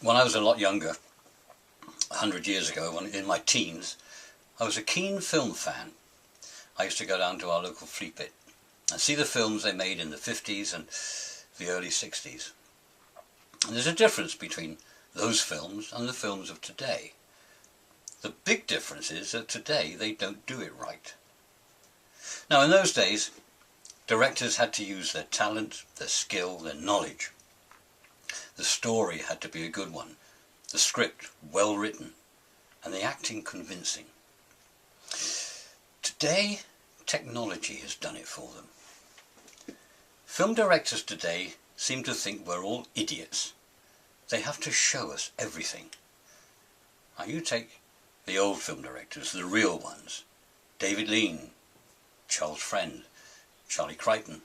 When I was a lot younger, 100 years ago, in my teens, I was a keen film fan. I used to go down to our local flea pit and see the films they made in the 50s and the early 60s. And there's a difference between those films and the films of today. The big difference is that today they don't do it right. Now, in those days, directors had to use their talent, their skill, their knowledge. The story had to be a good one, the script well written, and the acting convincing. Today, technology has done it for them. Film directors today seem to think we're all idiots. They have to show us everything. Now you take the old film directors, the real ones, David Lean, Charles Friend, Charlie Crichton,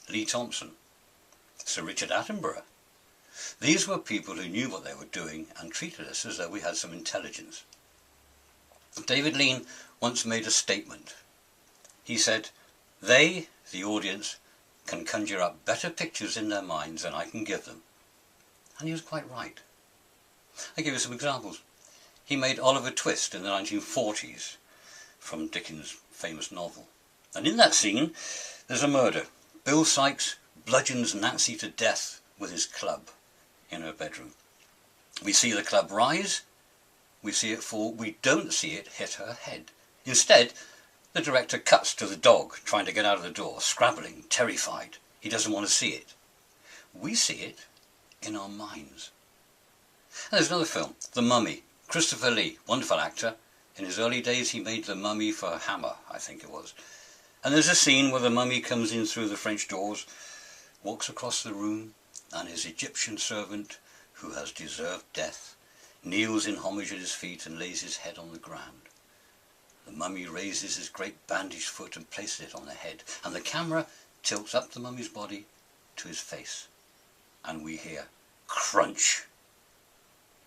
Lee Thompson, Sir Richard Attenborough. These were people who knew what they were doing and treated us as though we had some intelligence. David Lean once made a statement. He said, "They, the audience, can conjure up better pictures in their minds than I can give them." And he was quite right. I'll give you some examples. He made Oliver Twist in the 1940s from Dickens' famous novel. And in that scene, there's a murder. Bill Sikes bludgeons Nancy to death with his club in her bedroom. We see the club rise, we see it fall, we don't see it hit her head. Instead, the director cuts to the dog trying to get out of the door, scrabbling, terrified. He doesn't want to see it. We see it in our minds. And there's another film, The Mummy. Christopher Lee, wonderful actor. In his early days he made The Mummy for Hammer, I think it was. And there's a scene where the mummy comes in through the French doors, walks across the room, and his Egyptian servant, who has deserved death, kneels in homage at his feet and lays his head on the ground. The mummy raises his great bandaged foot and places it on the head, and the camera tilts up the mummy's body to his face. And we hear crunch.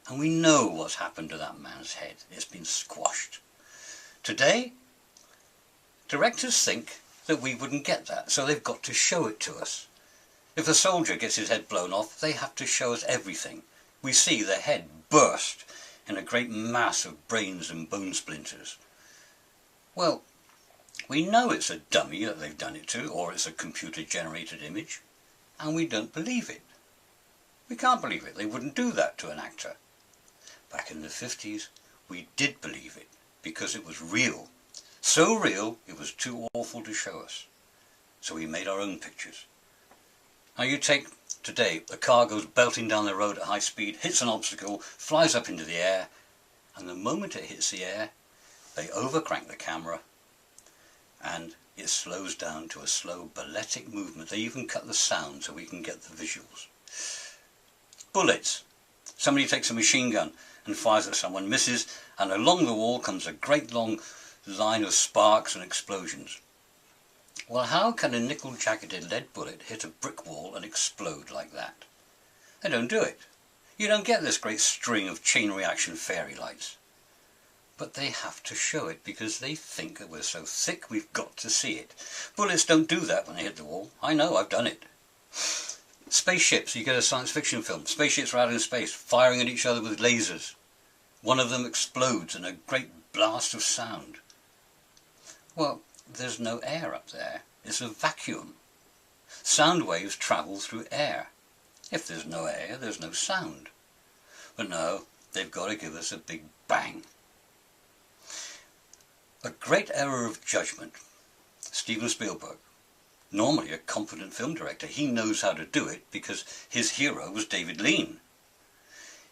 And we know what's happened to that man's head. It's been squashed. Today, directors think that we wouldn't get that, so they've got to show it to us. If a soldier gets his head blown off, they have to show us everything. We see the head burst in a great mass of brains and bone splinters. Well, we know it's a dummy that they've done it to, or it's a computer-generated image, and we don't believe it. We can't believe it. They wouldn't do that to an actor. Back in the 50s, we did believe it, because it was real. So real, it was too awful to show us. So we made our own pictures. Now you take today, a car goes belting down the road at high speed, hits an obstacle, flies up into the air, and the moment it hits the air, they overcrank the camera, and it slows down to a slow balletic movement. They even cut the sound so we can get the visuals. Bullets. Somebody takes a machine gun and fires at someone, misses, and along the wall comes a great long line of sparks and explosions. Well, how can a nickel-jacketed lead bullet hit a brick wall and explode like that? They don't do it. You don't get this great string of chain reaction fairy lights. But they have to show it because they think that we're so thick we've got to see it. Bullets don't do that when they hit the wall. I know, I've done it. Spaceships, you get a science fiction film. Spaceships are out in space, firing at each other with lasers. One of them explodes in a great blast of sound. Well, there's no air up there. It's a vacuum. Sound waves travel through air. If there's no air, there's no sound. But no, they've got to give us a big bang. A great error of judgment. Steven Spielberg, normally a competent film director, he knows how to do it because his hero was David Lean.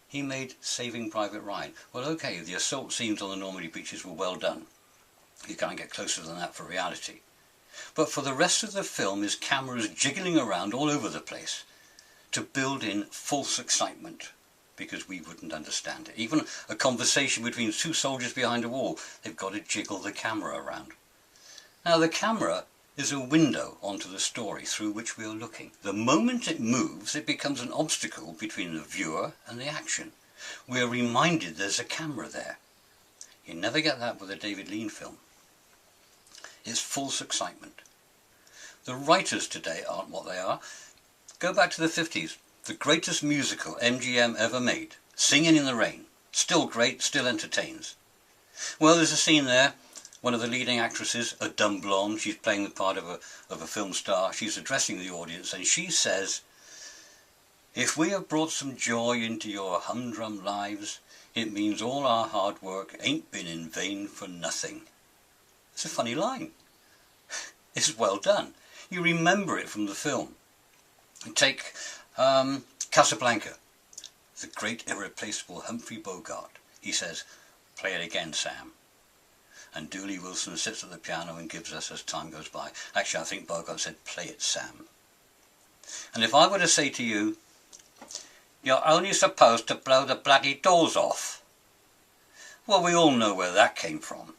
He made Saving Private Ryan. Well, okay, the assault scenes on the Normandy beaches were well done. You can't get closer than that for reality. But for the rest of the film, his camera is jiggling around all over the place to build in false excitement, because we wouldn't understand it. Even a conversation between two soldiers behind a wall, they've got to jiggle the camera around. Now the camera is a window onto the story through which we are looking. The moment it moves, it becomes an obstacle between the viewer and the action. We are reminded there's a camera there. You never get that with a David Lean film. It's false excitement. The writers today aren't what they are. Go back to the 50s. The greatest musical MGM ever made Singing in the Rain. Still great, still entertains. Well, there's a scene there. One of the leading actresses, a dumb blonde, she's playing the part of a film star. She's addressing the audience and she says, "If we have brought some joy into your humdrum lives, it means all our hard work ain't been in vain for nothing." It's a funny line. It's well done. You remember it from the film. Take Casablanca. The great irreplaceable Humphrey Bogart. He says, "Play it again, Sam." And Dooley Wilson sits at the piano and gives us as time goes by. Actually, I think Bogart said, "Play it, Sam." And if I were to say to you, "You're only supposed to blow the bloody doors off," well, we all know where that came from.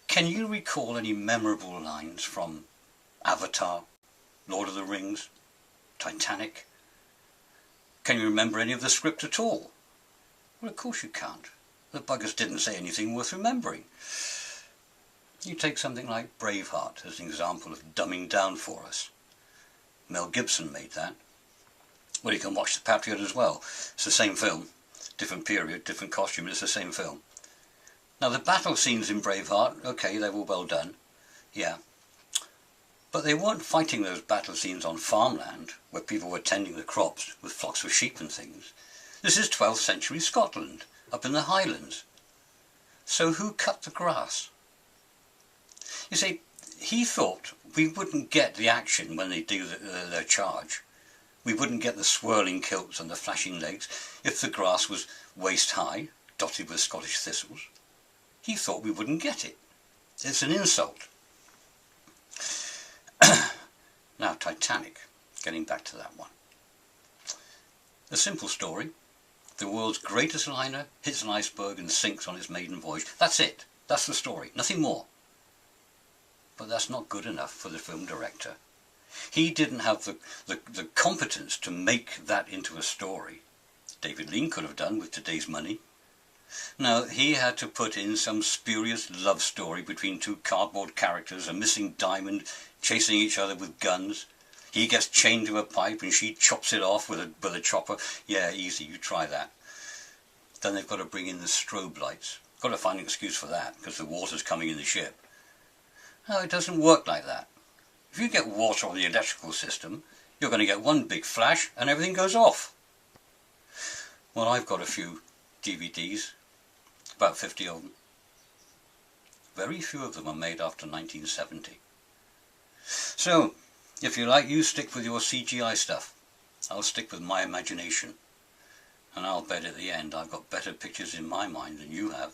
Can you recall any memorable lines from Avatar, Lord of the Rings, Titanic? Can you remember any of the script at all? Well, of course you can't. The buggers didn't say anything worth remembering. You take something like Braveheart as an example of dumbing down for us. Mel Gibson made that. Well, you can watch The Patriot as well. It's the same film, different period, different costume, but it's the same film. Now the battle scenes in Braveheart, okay, they were well done, yeah. But they weren't fighting those battle scenes on farmland, where people were tending the crops with flocks of sheep and things. This is 12th century Scotland, up in the Highlands. So who cut the grass? You see, he thought we wouldn't get the action when they do their charge. We wouldn't get the swirling kilts and the flashing legs if the grass was waist high, dotted with Scottish thistles. He thought we wouldn't get it. It's an insult. Now, Titanic, getting back to that one. A simple story. The world's greatest liner hits an iceberg and sinks on its maiden voyage. That's it. That's the story. Nothing more. But that's not good enough for the film director. He didn't have the competence to make that into a story. David Lean could have done with today's money. No, he had to put in some spurious love story between two cardboard characters, a missing diamond, chasing each other with guns. He gets chained to a pipe and she chops it off with a chopper. Yeah, easy, you try that. Then they've got to bring in the strobe lights. Got to find an excuse for that, because the water's coming in the ship. No, it doesn't work like that. If you get water on the electrical system, you're going to get one big flash and everything goes off. Well, I've got a few DVDs, about 50 of them. Very few of them are made after 1970. So, if you like, you stick with your CGI stuff. I'll stick with my imagination. And I'll bet at the end I've got better pictures in my mind than you have.